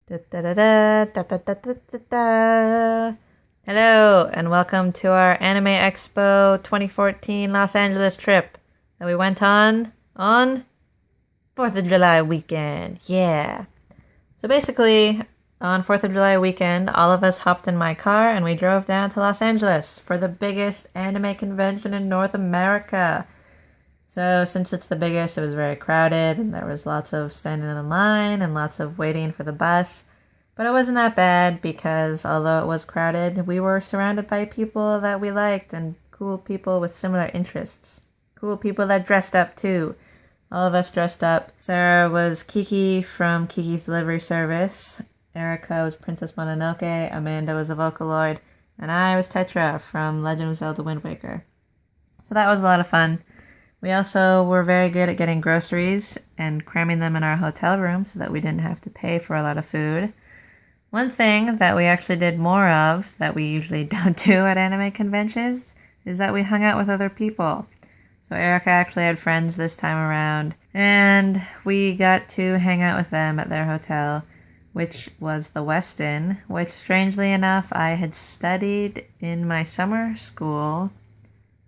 Da-da-da-da-da-da-da-da-da. Hello, and welcome to our Anime Expo 2014 Los Angeles trip that we went on 4th of July weekend. Yeah. So basically, on 4th of July weekend, all of us hopped in my car and we drove down to Los Angeles for the biggest anime convention in North America. So since it's the biggest, it was very crowded and there was lots of standing in line and lots of waiting for the bus. But it wasn't that bad because although it was crowded, we were surrounded by people that we liked and cool people with similar interests. Cool people that dressed up too. All of us dressed up. Sarah was Kiki from Kiki's Delivery Service. Erica was Princess Mononoke. Amanda was a Vocaloid. And I was Tetra from Legend of Zelda Wind Waker. So that was a lot of fun. We also were very good at getting groceries and cramming them in our hotel room so that we didn't have to pay for a lot of food. One thing that we actually did more of that we usually don't do at anime conventions is that we hung out with other people. So Erica actually had friends this time around, and we got to hang out with them at their hotel, which was the Westin, which strangely enough I had studied in my summer school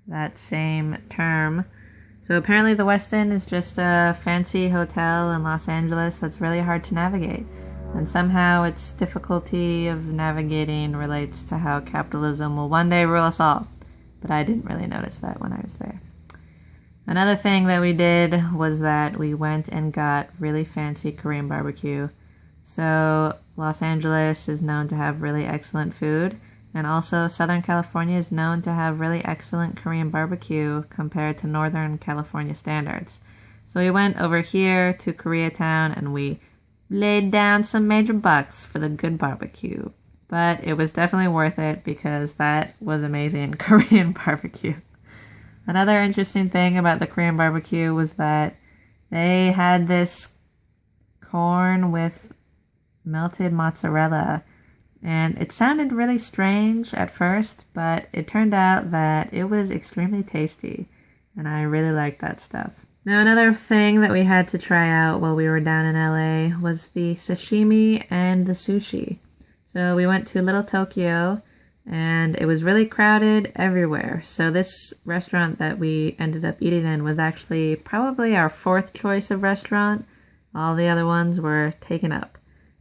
that same term. So apparently the Westin is just a fancy hotel in Los Angeles that's really hard to navigate. And somehow its difficulty of navigating relates to how capitalism will one day rule us all. But I didn't really notice that when I was there. Another thing that we did was that we went and got really fancy Korean barbecue. So Los Angeles is known to have really excellent food. And also Southern California is known to have really excellent Korean barbecue compared to Northern California standards. So we went over here to Koreatown and we laid down some major bucks for the good barbecue. But it was definitely worth it because that was amazing Korean barbecue. Another interesting thing about the Korean barbecue was that they had this corn with melted mozzarella. And it sounded really strange at first, but it turned out that it was extremely tasty. And I really liked that stuff. Now, another thing that we had to try out while we were down in LA was the sashimi and the sushi. So we went to Little Tokyo, and it was really crowded everywhere. So this restaurant that we ended up eating in was actually probably our 4th choice of restaurant. All the other ones were taken up.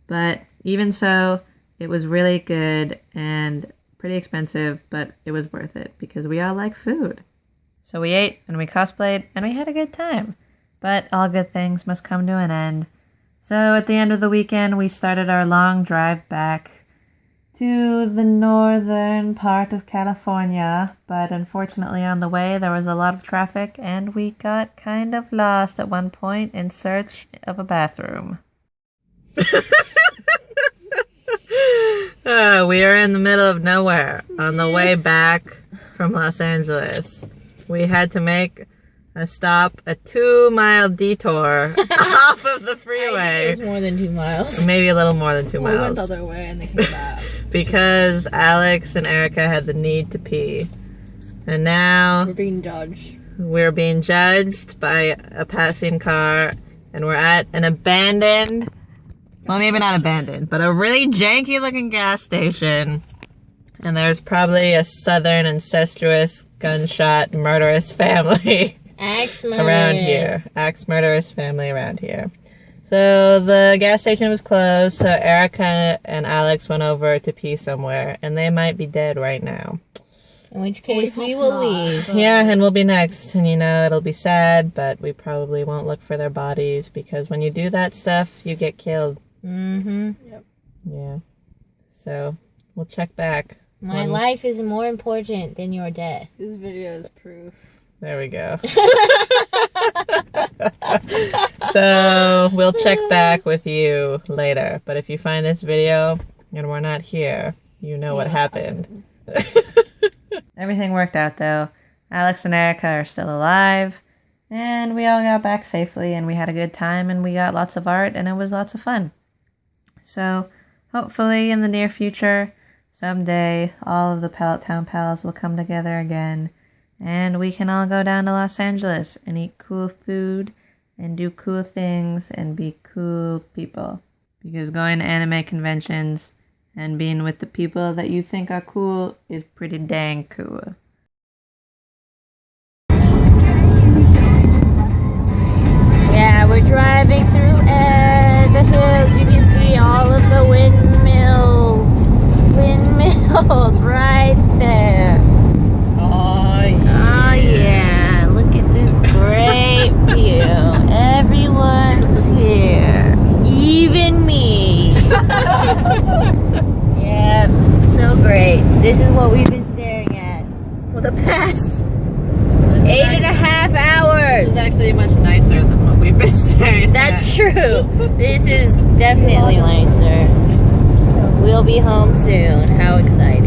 But even so, it was really good and pretty expensive, but it was worth it because we all like food. So we ate and we cosplayed and we had a good time. But all good things must come to an end. So at the end of the weekend, we started our long drive back to the northern part of California. But unfortunately on the way, there was a lot of traffic and we got kind of lost at one point in search of a bathroom. We are in the middle of nowhere on the way back from Los Angeles. We had to make a stop, a 2-mile detour off of the freeway. It was more than 2 miles. Maybe a little more than 2 miles. We went the other way and they came back. Because Alex and Erica had the need to pee. And now We're being judged. We're being judged by a passing car. And we're at an abandoned... Well, maybe not abandoned, but a really janky looking gas station. And there's probably a southern incestuous, gunshot, murderous family around here. Axe murderous family around here. So the gas station was closed, so Erica and Alex went over to pee somewhere, and they might be dead right now. In which case we will leave. Yeah, and we'll be next, and it'll be sad, but we probably won't look for their bodies, because when you do that stuff, you get killed. Mm-hmm. Yep. Yeah. So, we'll check back. My life is more important than your death. This video is proof. There we go. So, we'll check back with you later. But if you find this video and we're not here, you know what happened. Everything worked out, though. Alex and Erica are still alive. And we all got back safely, and we had a good time, and we got lots of art, and it was lots of fun. So, hopefully in the near future, someday, all of the Pallet Town pals will come together again, and we can all go down to Los Angeles and eat cool food, and do cool things, and be cool people. Because going to anime conventions and being with the people that you think are cool is pretty dang cool. Yeah, we're driving through the hills. You can see all of the windmills. Windmills right there. Oh, Oh yeah, look at this great view. Everyone's here. Even me. Yep, so great. This is what we've been staring at for the past 8.5 hours. This is actually much nicer than what we've been staring That's true. This is definitely nicer. We'll be home soon. How exciting.